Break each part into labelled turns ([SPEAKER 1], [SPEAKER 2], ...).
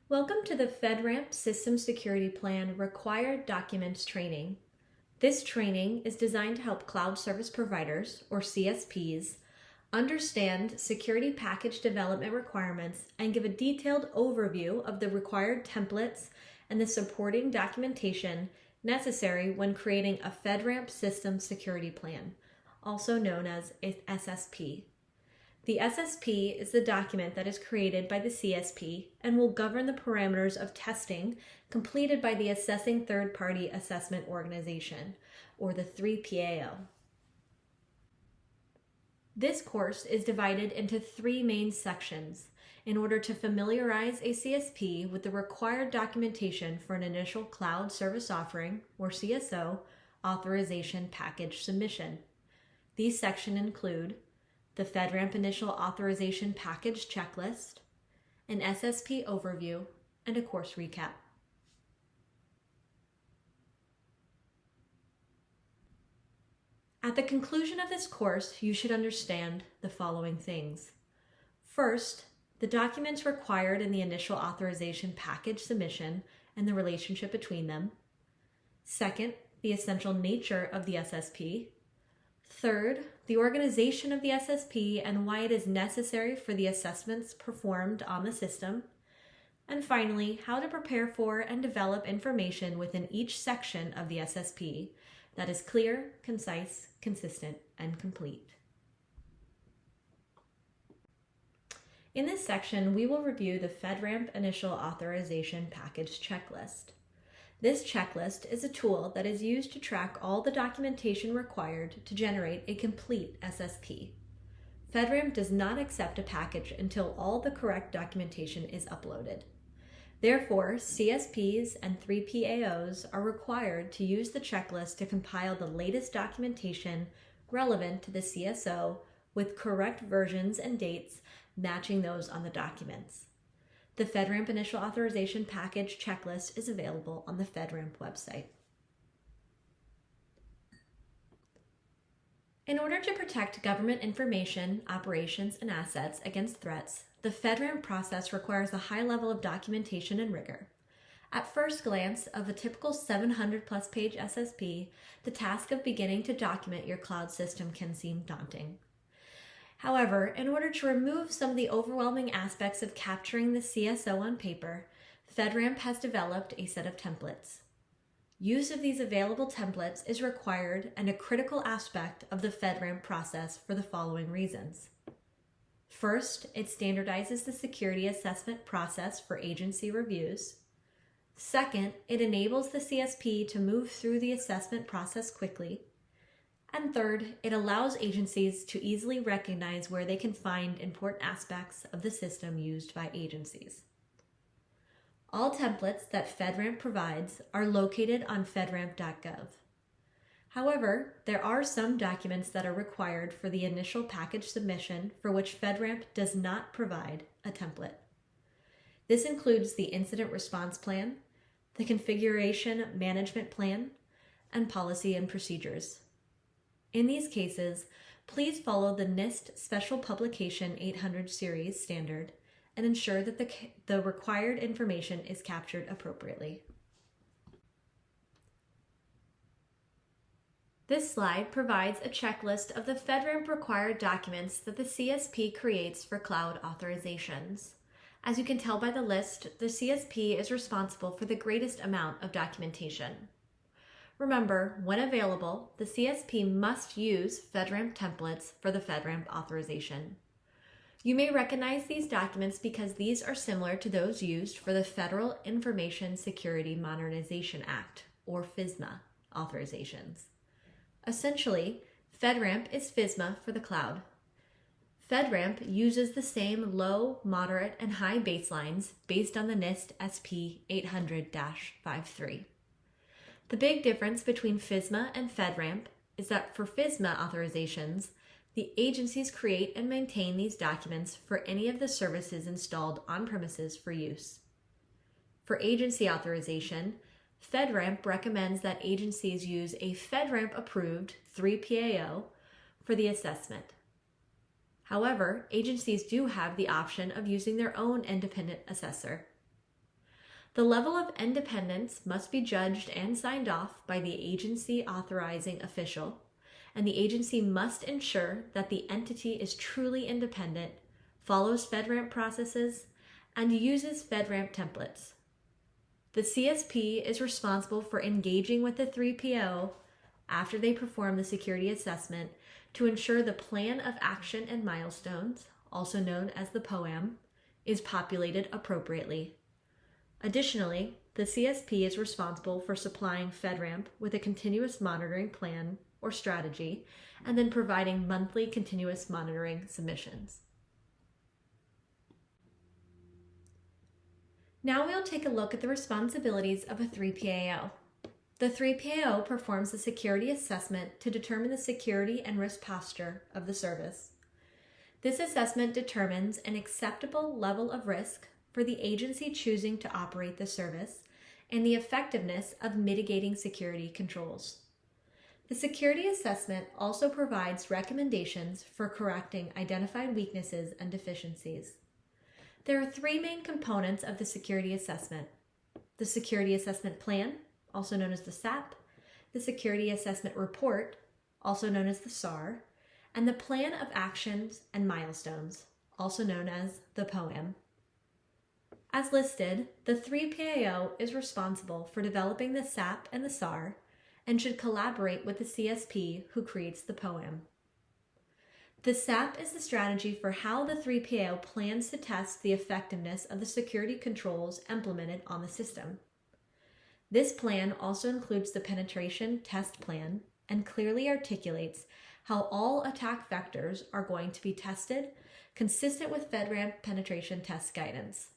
[SPEAKER 1] Welcome to the FedRAMP System Security Plan Required Documents Training. This training is designed to help cloud service providers, or CSPs, understand security package development requirements and give a detailed overview of the required templates and the supporting documentation necessary when creating a FedRAMP System Security Plan, also known as a SSP. The SSP is the document that is created by the CSP and will govern the parameters of testing completed by the Assessing Third-Party Assessment Organization, or the 3PAO. This course is divided into three main sections in order to familiarize a CSP with the required documentation for an initial cloud service offering, or CSO, authorization package submission. These sections include the FedRAMP Initial Authorization Package Checklist, an SSP overview, and a course recap. At the conclusion of this course, you should understand the following things. First, the documents required in the initial authorization package submission and the relationship between them. Second, the essential nature of the SSP. Third, the organization of the SSP and why it is necessary for the assessments performed on the system. And finally, how to prepare for and develop information within each section of the SSP that is clear, concise, consistent, and complete. In this section, we will review the FedRAMP Initial Authorization Package Checklist. This checklist is a tool that is used to track all the documentation required to generate a complete SSP. FedRAMP does not accept a package until all the correct documentation is uploaded. Therefore, CSPs and 3PAOs are required to use the checklist to compile the latest documentation relevant to the CSO with correct versions and dates matching those on the documents. The FedRAMP Initial Authorization Package Checklist is available on the FedRAMP website. In order to protect government information, operations, and assets against threats, the FedRAMP process requires a high level of documentation and rigor. At first glance of a typical 700-plus page SSP, the task of beginning to document your cloud system can seem daunting. However, in order to remove some of the overwhelming aspects of capturing the CSO on paper, FedRAMP has developed a set of templates. Use of these available templates is required and a critical aspect of the FedRAMP process for the following reasons. First, it standardizes the security assessment process for agency reviews. Second, it enables the CSP to move through the assessment process quickly. And third, it allows agencies to easily recognize where they can find important aspects of the system used by agencies. All templates that FedRAMP provides are located on fedramp.gov. However, there are some documents that are required for the initial package submission for which FedRAMP does not provide a template. This includes the Incident Response Plan, the Configuration Management Plan, and Policy and Procedures. In these cases, please follow the NIST Special Publication 800 Series standard and ensure that the required information is captured appropriately. This slide provides a checklist of the FedRAMP required documents that the CSP creates for cloud authorizations. As you can tell by the list, the CSP is responsible for the greatest amount of documentation. Remember, when available, the CSP must use FedRAMP templates for the FedRAMP authorization. You may recognize these documents because these are similar to those used for the Federal Information Security Modernization Act, or FISMA, authorizations. Essentially, FedRAMP is FISMA for the cloud. FedRAMP uses the same low, moderate, and high baselines based on the NIST SP 800-53. The big difference between FISMA and FedRAMP is that for FISMA authorizations, the agencies create and maintain these documents for any of the services installed on premises for use. For agency authorization, FedRAMP recommends that agencies use a FedRAMP-approved 3PAO for the assessment. However, agencies do have the option of using their own independent assessor. The level of independence must be judged and signed off by the agency authorizing official, and the agency must ensure that the entity is truly independent, follows FedRAMP processes, and uses FedRAMP templates. The CSP is responsible for engaging with the 3PO after they perform the security assessment to ensure the plan of action and milestones, also known as the POAM, is populated appropriately. Additionally, the CSP is responsible for supplying FedRAMP with a continuous monitoring plan or strategy, and then providing monthly continuous monitoring submissions. Now we'll take a look at the responsibilities of a 3PAO. The 3PAO performs a security assessment to determine the security and risk posture of the service. This assessment determines an acceptable level of risk for the agency choosing to operate the service and the effectiveness of mitigating security controls. The security assessment also provides recommendations for correcting identified weaknesses and deficiencies. There are three main components of the security assessment: the security assessment plan, also known as the SAP, the security assessment report, also known as the SAR, and the plan of actions and milestones, also known as the POAM. As listed, the 3PAO is responsible for developing the SAP and the SAR and should collaborate with the CSP who creates the POAM. The SAP is the strategy for how the 3PAO plans to test the effectiveness of the security controls implemented on the system. This plan also includes the penetration test plan and clearly articulates how all attack vectors are going to be tested, consistent with FedRAMP penetration test guidance.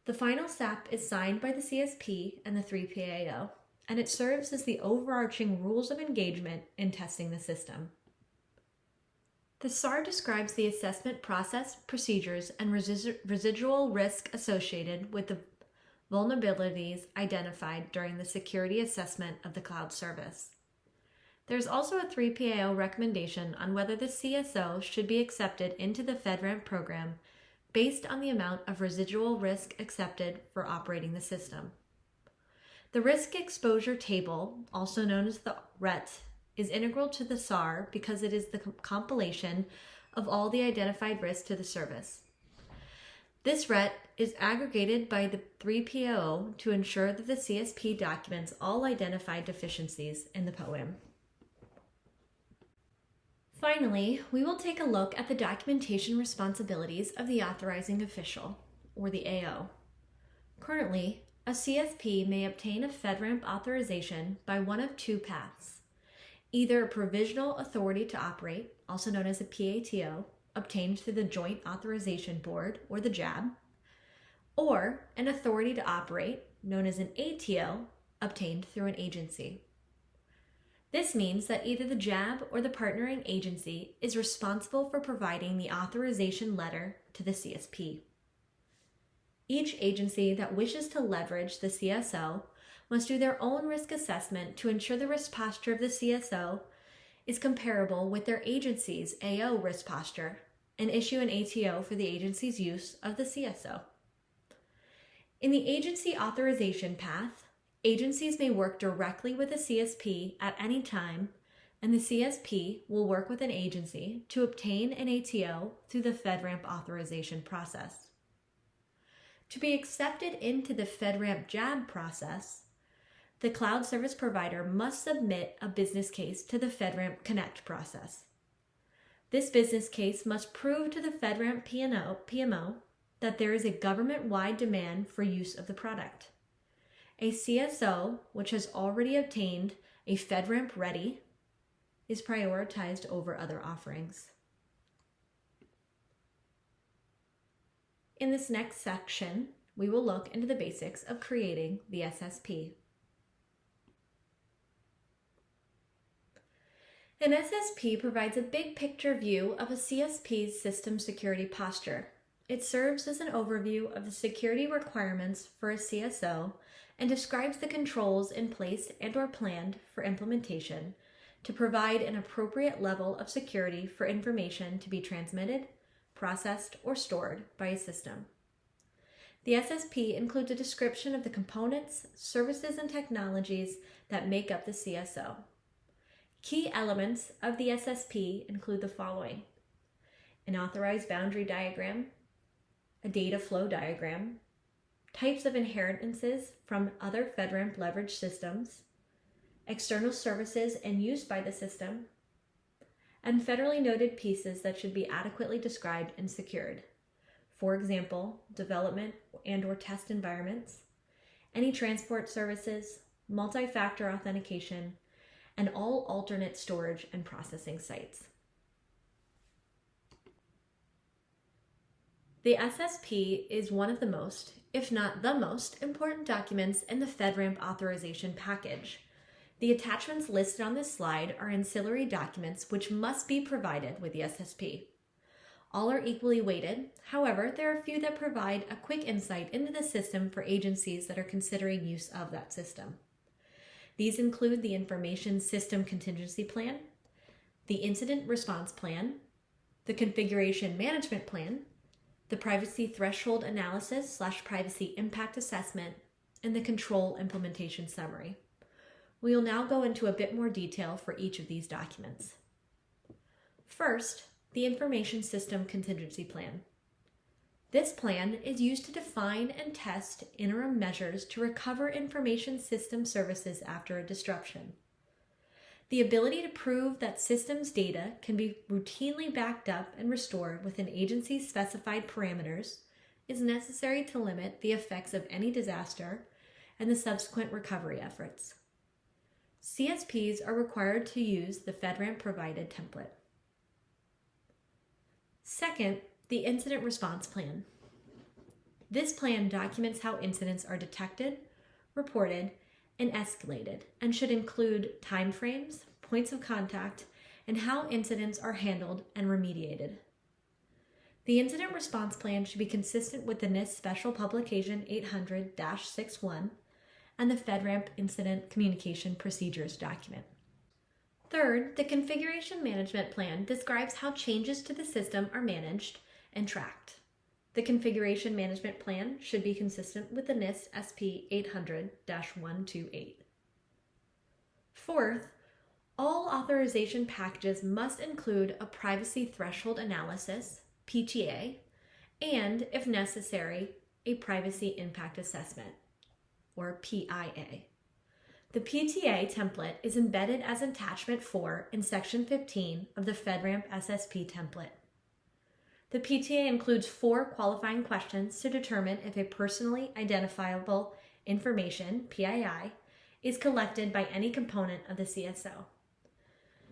[SPEAKER 1] The final SAP is signed by the CSP and the 3PAO, and it serves as the overarching rules of engagement in testing the system. The SAR describes the assessment process, procedures, and residual risk associated with the vulnerabilities identified during the security assessment of the cloud service. There's also a 3PAO recommendation on whether the CSO should be accepted into the FedRAMP program based on the amount of residual risk accepted for operating the system. The risk exposure table, also known as the RET, is integral to the SAR because it is the compilation of all the identified risks to the service. This RET is aggregated by the 3PAO to ensure that the CSP documents all identified deficiencies in the POAM. Finally, we will take a look at the documentation responsibilities of the authorizing official, or the AO. Currently, a CSP may obtain a FedRAMP authorization by one of two paths: either a provisional authority to operate, also known as a PATO, obtained through the Joint Authorization Board, or the JAB, or an authority to operate, known as an ATO, obtained through an agency. This means that either the JAB or the partnering agency is responsible for providing the authorization letter to the CSP. Each agency that wishes to leverage the CSO must do their own risk assessment to ensure the risk posture of the CSO is comparable with their agency's AO risk posture and issue an ATO for the agency's use of the CSO. In the agency authorization path, agencies may work directly with a CSP at any time, and the CSP will work with an agency to obtain an ATO through the FedRAMP authorization process. To be accepted into the FedRAMP JAB process, the cloud service provider must submit a business case to the FedRAMP Connect process. This business case must prove to the FedRAMP PMO that there is a government-wide demand for use of the product. A CSO, which has already obtained a FedRAMP Ready, is prioritized over other offerings. In this next section, we will look into the basics of creating the SSP. An SSP provides a big picture view of a CSP's system security posture. It serves as an overview of the security requirements for a CSO and describes the controls in place and/or planned for implementation to provide an appropriate level of security for information to be transmitted, processed, or stored by a system. The SSP includes a description of the components, services, and technologies that make up the CSO. Key elements of the SSP include the following: an authorized boundary diagram, a data flow diagram, types of inheritances from other FedRAMP leverage systems, external services and use by the system, and federally noted pieces that should be adequately described and secured. For example, development and/or test environments, any transport services, multi-factor authentication, and all alternate storage and processing sites. The SSP is one of the most, if not the most, important documents in the FedRAMP authorization package. The attachments listed on this slide are ancillary documents which must be provided with the SSP. All are equally weighted. However, there are a few that provide a quick insight into the system for agencies that are considering use of that system. These include the Information System Contingency Plan, the Incident Response Plan, the Configuration Management Plan, the Privacy Threshold Analysis / Privacy Impact Assessment, and the Control Implementation Summary. We will now go into a bit more detail for each of these documents. First, the Information System Contingency Plan. This plan is used to define and test interim measures to recover information system services after a disruption. The ability to prove that systems data can be routinely backed up and restored within agency-specified parameters is necessary to limit the effects of any disaster and the subsequent recovery efforts. CSPs are required to use the FedRAMP-provided template. Second, the Incident Response Plan. This plan documents how incidents are detected, reported, and escalated, and should include timeframes, points of contact, and how incidents are handled and remediated. The Incident Response Plan should be consistent with the NIST Special Publication 800-61 and the FedRAMP Incident Communication Procedures document. Third, the Configuration Management Plan describes how changes to the system are managed and tracked. The Configuration Management Plan should be consistent with the NIST SP 800-128. Fourth, all authorization packages must include a Privacy Threshold Analysis, PTA, and, if necessary, a Privacy Impact Assessment, or PIA. The PTA template is embedded as attachment 4 in Section 15 of the FedRAMP SSP template. The PTA includes 4 qualifying questions to determine if a personally identifiable information, PII, is collected by any component of the CSO.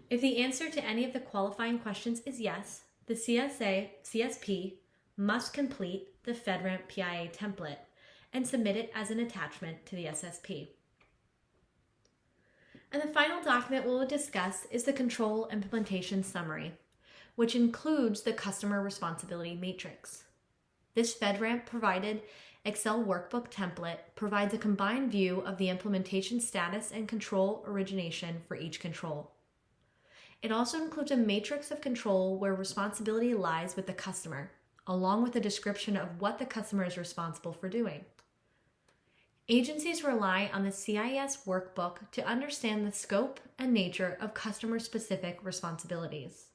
[SPEAKER 1] If the answer to any of the qualifying questions is yes, the CSP must complete the FedRAMP PIA template and submit it as an attachment to the SSP. And the final document we will discuss is the Control Implementation Summary, which includes the Customer Responsibility Matrix. This FedRAMP-provided Excel workbook template provides a combined view of the implementation status and control origination for each control. It also includes a matrix of control where responsibility lies with the customer, along with a description of what the customer is responsible for doing. Agencies rely on the CIS workbook to understand the scope and nature of customer-specific responsibilities.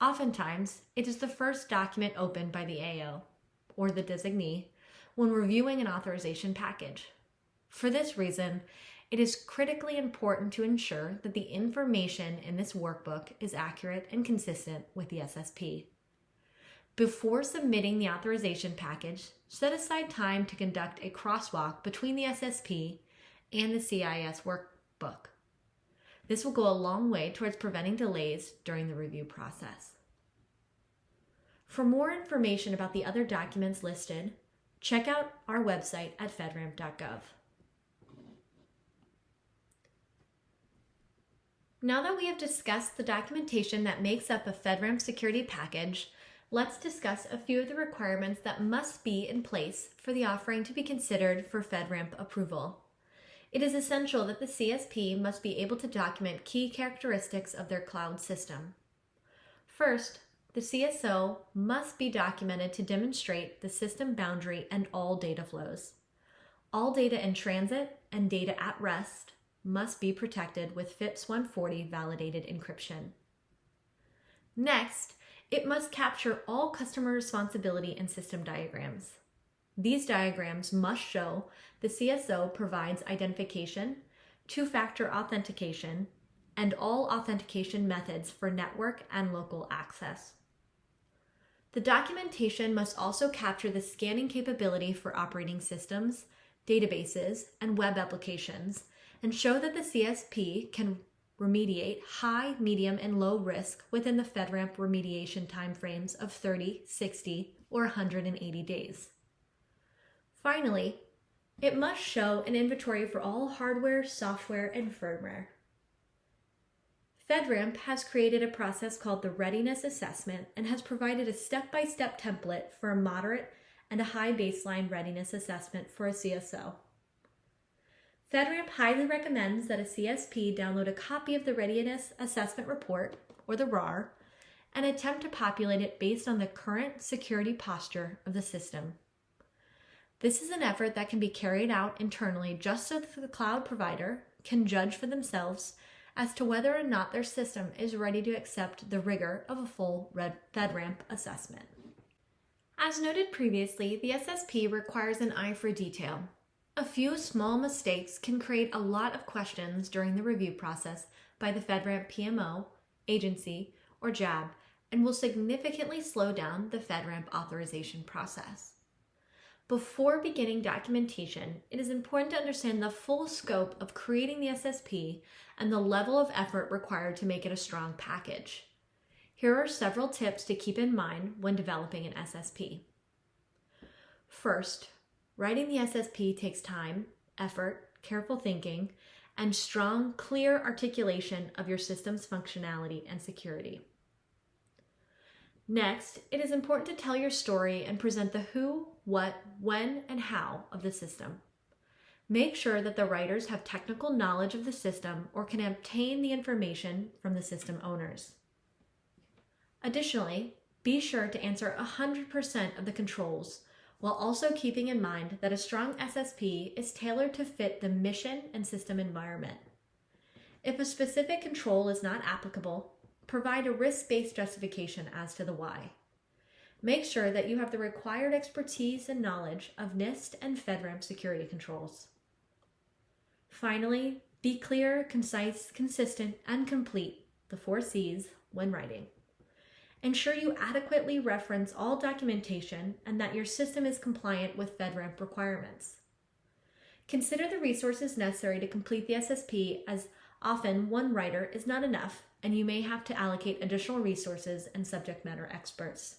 [SPEAKER 1] Oftentimes, it is the first document opened by the AO, or the designee, when reviewing an authorization package. For this reason, it is critically important to ensure that the information in this workbook is accurate and consistent with the SSP. Before submitting the authorization package, set aside time to conduct a crosswalk between the SSP and the CIS workbook. This will go a long way towards preventing delays during the review process. For more information about the other documents listed, check out our website at fedramp.gov. Now that we have discussed the documentation that makes up a FedRAMP security package, let's discuss a few of the requirements that must be in place for the offering to be considered for FedRAMP approval. It is essential that the CSP must be able to document key characteristics of their cloud system. First, The CSO must be documented to demonstrate the system boundary and all data flows. All data in transit and data at rest must be protected with FIPS 140 validated encryption. Next, it must capture all customer responsibility and system diagrams. These diagrams must show the CSO provides identification, two-factor authentication, and all authentication methods for network and local access. The documentation must also capture the scanning capability for operating systems, databases, and web applications, and show that the CSP can remediate high, medium, and low risk within the FedRAMP remediation timeframes of 30, 60, or 180 days. Finally, it must show an inventory for all hardware, software, and firmware. FedRAMP has created a process called the Readiness Assessment and has provided a step-by-step template for a moderate and a high baseline readiness assessment for a CSO. FedRAMP highly recommends that a CSP download a copy of the Readiness Assessment Report, or the RAR, and attempt to populate it based on the current security posture of the system. This is an effort that can be carried out internally just so that the cloud provider can judge for themselves as to whether or not their system is ready to accept the rigor of a full FedRAMP assessment. As noted previously, the SSP requires an eye for detail. A few small mistakes can create a lot of questions during the review process by the FedRAMP PMO, agency, or JAB, and will significantly slow down the FedRAMP authorization process. Before beginning documentation, it is important to understand the full scope of creating the SSP and the level of effort required to make it a strong package. Here are several tips to keep in mind when developing an SSP. First, writing the SSP takes time, effort, careful thinking, and strong, clear articulation of your system's functionality and security. Next, it is important to tell your story and present the who, what, when, and how of the system. Make sure that the writers have technical knowledge of the system or can obtain the information from the system owners. Additionally, be sure to answer 100% of the controls, while also keeping in mind that a strong SSP is tailored to fit the mission and system environment. If a specific control is not applicable, provide a risk-based justification as to the why. Make sure that you have the required expertise and knowledge of NIST and FedRAMP security controls. Finally, be clear, concise, consistent, and complete, the 4 C's, when writing. Ensure you adequately reference all documentation and that your system is compliant with FedRAMP requirements. Consider the resources necessary to complete the SSP, as often one writer is not enough and you may have to allocate additional resources and subject matter experts.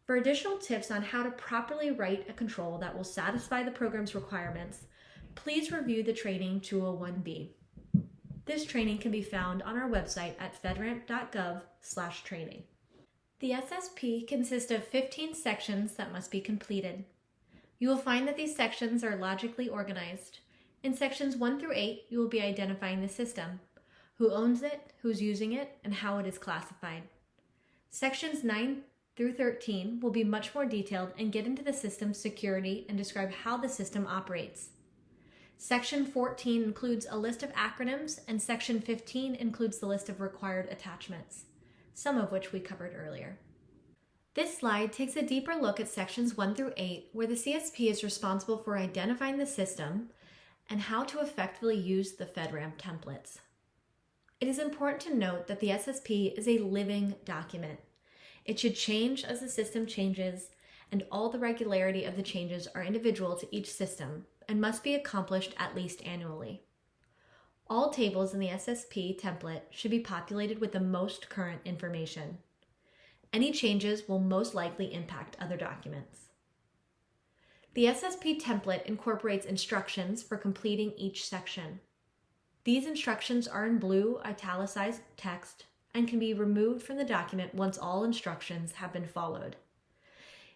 [SPEAKER 1] For additional tips on how to properly write a control that will satisfy the program's requirements, please review the training 201B. This training can be found on our website at fedramp.gov/training. The SSP consists of 15 sections that must be completed. You will find that these sections are logically organized. In sections 1 through 8, you will be identifying the system, who owns it, who's using it, and how it is classified. Sections 9 through 13 will be much more detailed and get into the system's security and describe how the system operates. Section 14 includes a list of acronyms, and Section 15 includes the list of required attachments, some of which we covered earlier. This slide takes a deeper look at sections 1 through 8, where the CSP is responsible for identifying the system and how to effectively use the FedRAMP templates. It is important to note that the SSP is a living document. It should change as the system changes, and all the regularity of the changes are individual to each system and must be accomplished at least annually. All tables in the SSP template should be populated with the most current information. Any changes will most likely impact other documents. The SSP template incorporates instructions for completing each section. These instructions are in blue italicized text and can be removed from the document once all instructions have been followed.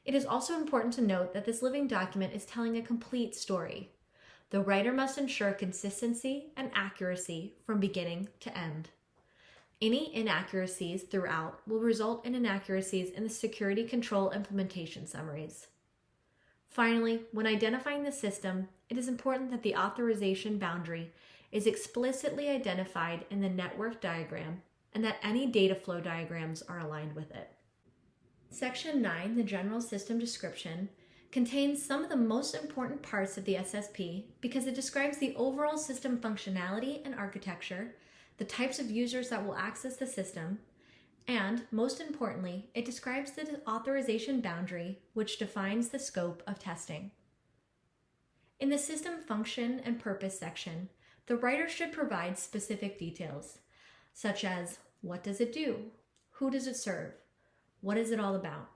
[SPEAKER 1] It is also important to note that this living document is telling a complete story. The writer must ensure consistency and accuracy from beginning to end. Any inaccuracies throughout will result in inaccuracies in the security control implementation summaries. Finally, when identifying the system, it is important that the authorization boundary is explicitly identified in the network diagram and that any data flow diagrams are aligned with it. Section 9, the General System Description, contains some of the most important parts of the SSP because it describes the overall system functionality and architecture, the types of users that will access the system, and, most importantly, it describes the authorization boundary, which defines the scope of testing. In the System Function and Purpose section, the writer should provide specific details, such as what does it do, who does it serve, what is it all about.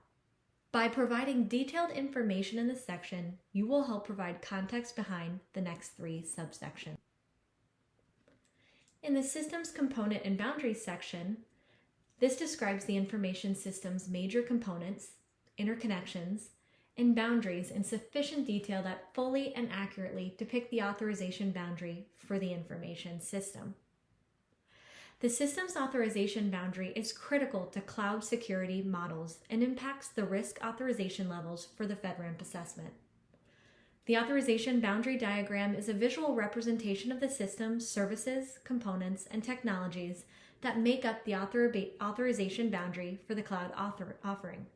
[SPEAKER 1] By providing detailed information in this section, you will help provide context behind the next 3 subsections. In the Systems Component and Boundaries section, this describes the information system's major components, interconnections, and boundaries in sufficient detail that fully and accurately depict the authorization boundary for the information system. The system's authorization boundary is critical to cloud security models and impacts the risk authorization levels for the FedRAMP assessment. The authorization boundary diagram is a visual representation of the system, services, components, and technologies that make up the authorization boundary for the cloud offering.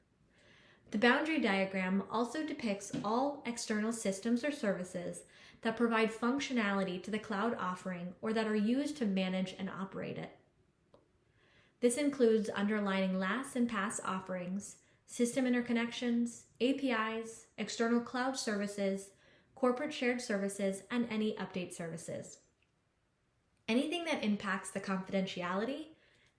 [SPEAKER 1] The boundary diagram also depicts all external systems or services that provide functionality to the cloud offering or that are used to manage and operate it. This includes underlining LAS and PaaS offerings, system interconnections, APIs, external cloud services, corporate shared services, and any update services. Anything that impacts the confidentiality,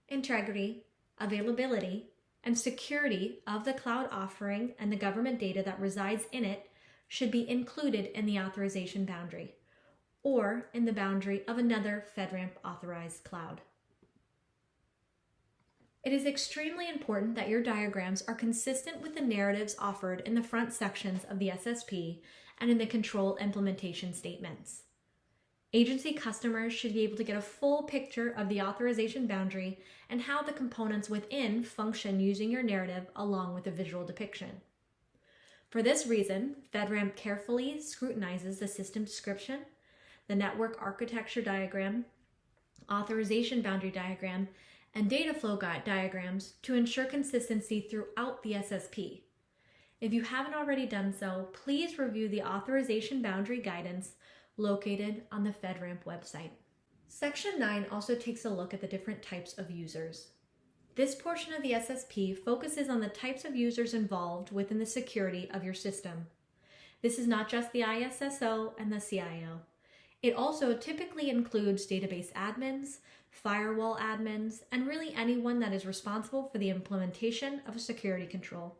[SPEAKER 1] integrity, availability, and security of the cloud offering and the government data that resides in it should be included in the authorization boundary or in the boundary of another FedRAMP authorized cloud. It is extremely important that your diagrams are consistent with the narratives offered in the front sections of the SSP and in the control implementation statements. Agency customers should be able to get a full picture of the authorization boundary and how the components within function using your narrative along with a visual depiction. For this reason, FedRAMP carefully scrutinizes the system description, the network architecture diagram, authorization boundary diagram, and data flow diagrams to ensure consistency throughout the SSP. If you haven't already done so, please review the authorization boundary guidance located on the FedRAMP website. Section 9 also takes a look at the different types of users. This portion of the SSP focuses on the types of users involved within the security of your system. This is not just the ISSO and the CIO. It also typically includes database admins, firewall admins, and really anyone that is responsible for the implementation of a security control.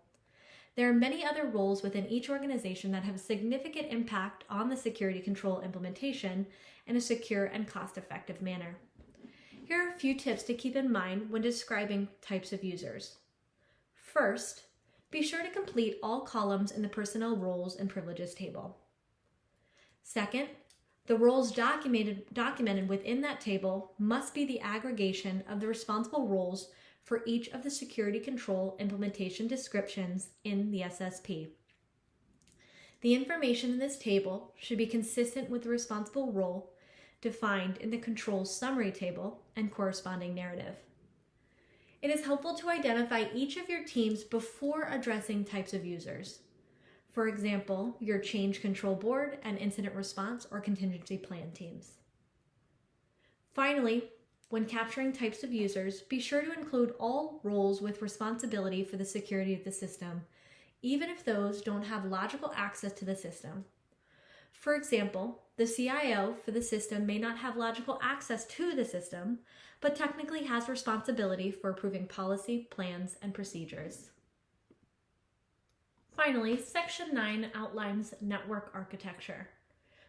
[SPEAKER 1] There are many other roles within each organization that have a significant impact on the security control implementation in a secure and cost-effective manner. Here are a few tips to keep in mind when describing types of users. First, be sure to complete all columns in the personnel roles and privileges table. Second, the roles documented within that table must be the aggregation of the responsible roles for each of the security control implementation descriptions in the SSP. The information in this table should be consistent with the responsible role defined in the control summary table and corresponding narrative. It is helpful to identify each of your teams before addressing types of users. For example, your change control board and incident response or contingency plan teams. Finally, when capturing types of users, be sure to include all roles with responsibility for the security of the system, even if those don't have logical access to the system. For example, the CIO for the system may not have logical access to the system, but technically has responsibility for approving policy, plans, and procedures. Finally, Section 9 outlines network architecture.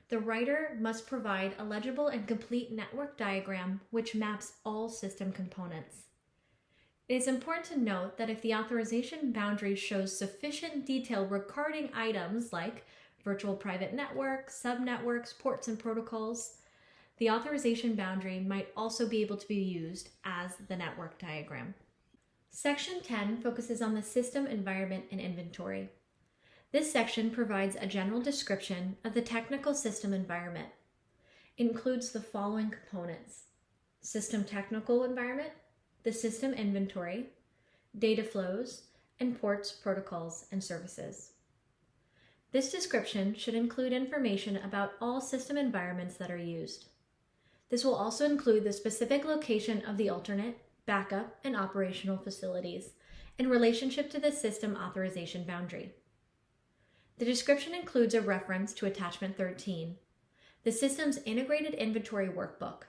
[SPEAKER 1] The writer must provide a legible and complete network diagram which maps all system components. It is important to note that if the authorization boundary shows sufficient detail regarding items like virtual private networks, subnetworks, ports, and protocols, The authorization boundary might also be able to be used as the network diagram. Section 10 focuses on the system, environment, and inventory. This section provides a general description of the technical system environment. It includes the following components: system technical environment, the system inventory, data flows, and ports, protocols, and services. This description should include information about all system environments that are used. This will also include the specific location of the alternate, backup, and operational facilities in relationship to the system authorization boundary. The description includes a reference to Attachment 13, the system's integrated inventory workbook,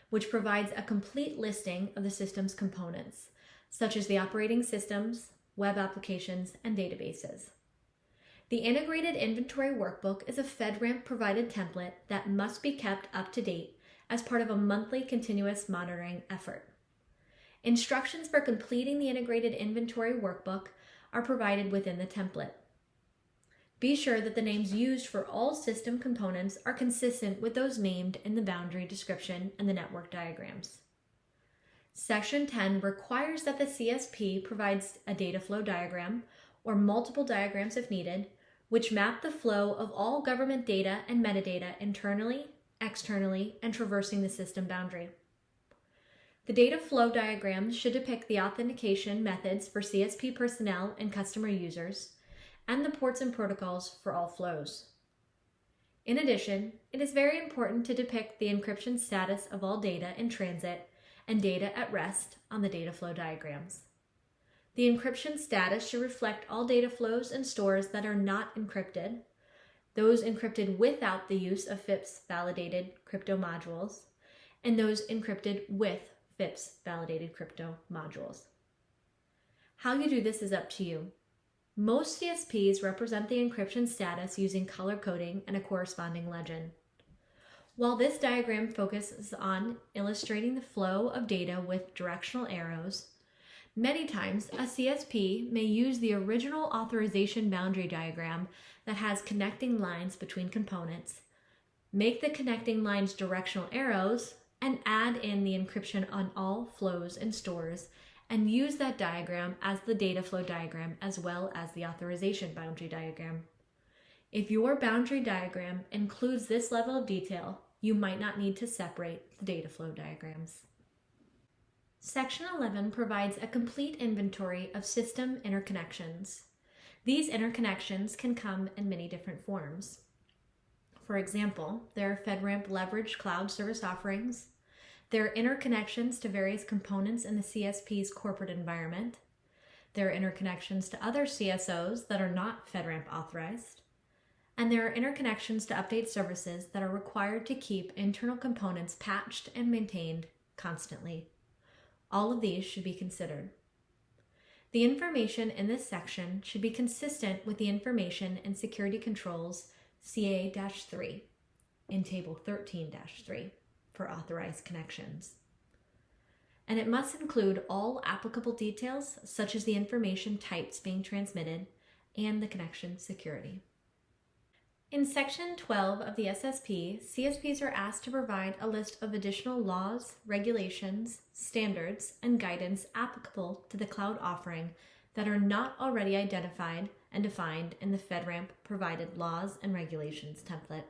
[SPEAKER 1] which provides a complete listing of the system's components, such as the operating systems, web applications, and databases. The integrated inventory workbook is a FedRAMP provided template that must be kept up to date as part of a monthly continuous monitoring effort. Instructions for completing the integrated inventory workbook are provided within the template. Be sure that the names used for all system components are consistent with those named in the boundary description and the network diagrams. Section 10 requires that the CSP provides a data flow diagram, or multiple diagrams if needed, which map the flow of all government data and metadata internally, externally, and traversing the system boundary. The data flow diagrams should depict the authentication methods for CSP personnel and customer users, and the ports and protocols for all flows. In addition, it is very important to depict the encryption status of all data in transit and data at rest on the data flow diagrams. The encryption status should reflect all data flows and stores that are not encrypted, those encrypted without the use of FIPS validated crypto modules, and those encrypted with FIPS validated crypto modules. How you do this is up to you. Most CSPs represent the encryption status using color coding and a corresponding legend. While this diagram focuses on illustrating the flow of data with directional arrows, many times a CSP may use the original authorization boundary diagram that has connecting lines between components, make the connecting lines directional arrows, and add in the encryption on all flows and stores, and use that diagram as the data flow diagram as well as the authorization boundary diagram. If your boundary diagram includes this level of detail, you might not need to separate the data flow diagrams. Section 11 provides a complete inventory of system interconnections. These interconnections can come in many different forms. For example, there are FedRAMP leveraged cloud service offerings. There are interconnections to various components in the CSP's corporate environment. There are interconnections to other CSOs that are not FedRAMP authorized. And there are interconnections to update services that are required to keep internal components patched and maintained constantly. All of these should be considered. The information in this section should be consistent with the information in Security Controls CA-3 in Table 13-3 for authorized connections. And it must include all applicable details, such as the information types being transmitted and the connection security. In Section 12 of the SSP, CSPs are asked to provide a list of additional laws, regulations, standards, and guidance applicable to the cloud offering that are not already identified and defined in the FedRAMP provided laws and regulations template.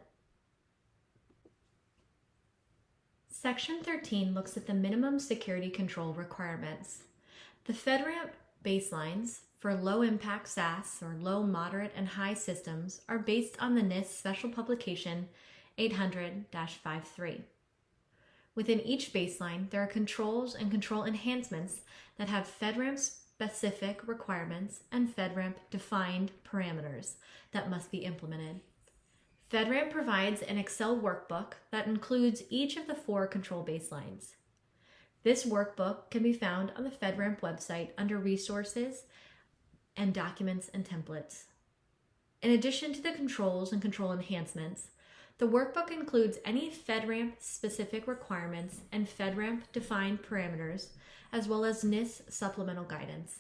[SPEAKER 1] Section 13 looks at the minimum security control requirements. The FedRAMP baselines for low-impact SaaS or low, moderate, and high systems are based on the NIST Special Publication 800-53. Within each baseline, there are controls and control enhancements that have FedRAMP-specific requirements and FedRAMP-defined parameters that must be implemented. FedRAMP provides an Excel workbook that includes each of the 4 control baselines. This workbook can be found on the FedRAMP website under Resources and Documents and Templates. In addition to the controls and control enhancements, the workbook includes any FedRAMP-specific requirements and FedRAMP-defined parameters, as well as NIST supplemental guidance.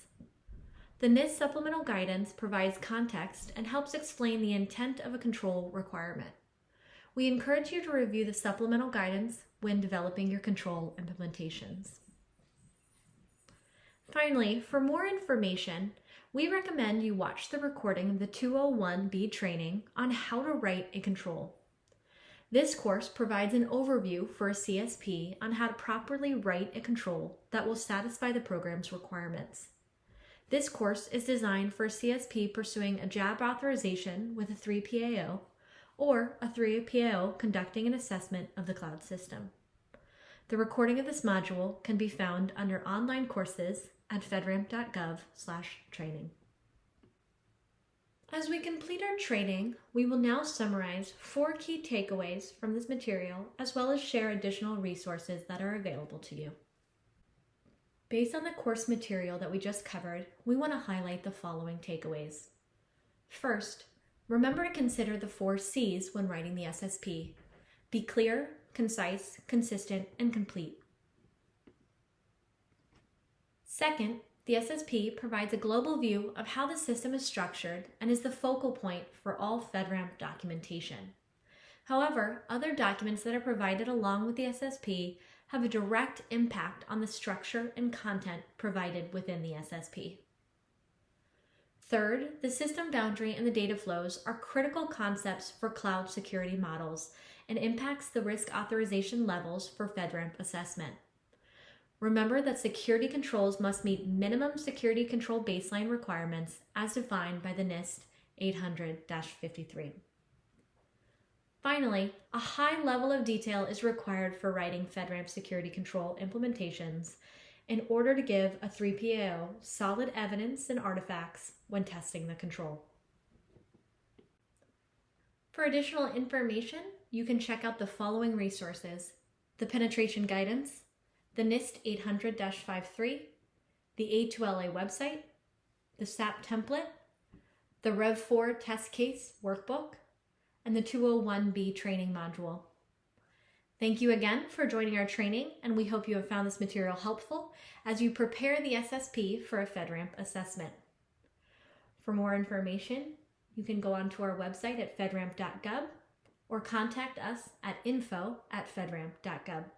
[SPEAKER 1] The NIST supplemental guidance provides context and helps explain the intent of a control requirement. We encourage you to review the supplemental guidance when developing your control implementations. Finally, for more information, we recommend you watch the recording of the 201B training on how to write a control. This course provides an overview for a CSP on how to properly write a control that will satisfy the program's requirements. This course is designed for a CSP pursuing a JAB authorization with a 3PAO or a 3PAO conducting an assessment of the cloud system. The recording of this module can be found under online courses at fedramp.gov/training. As we complete our training, we will now summarize 4 key takeaways from this material, as well as share additional resources that are available to you. Based on the course material that we just covered, we want to highlight the following takeaways. First, remember to consider the 4 C's when writing the SSP. Be clear, concise, consistent, and complete. Second, the SSP provides a global view of how the system is structured and is the focal point for all FedRAMP documentation. However, other documents that are provided along with the SSP have a direct impact on the structure and content provided within the SSP. Third, the system boundary and the data flows are critical concepts for cloud security models and impacts the risk authorization levels for FedRAMP assessment. Remember that security controls must meet minimum security control baseline requirements as defined by the NIST 800-53. Finally, a high level of detail is required for writing FedRAMP security control implementations in order to give a 3PAO solid evidence and artifacts when testing the control. For additional information, you can check out the following resources: the penetration guidance, the NIST 800-53, the A2LA website, the Ssp template, the Rev 4 test case workbook, and the 201B training module. Thank you again for joining our training, and we hope you have found this material helpful as you prepare the SSP for a FedRAMP assessment. For more information, you can go onto our website at fedramp.gov or contact us at info@fedramp.gov.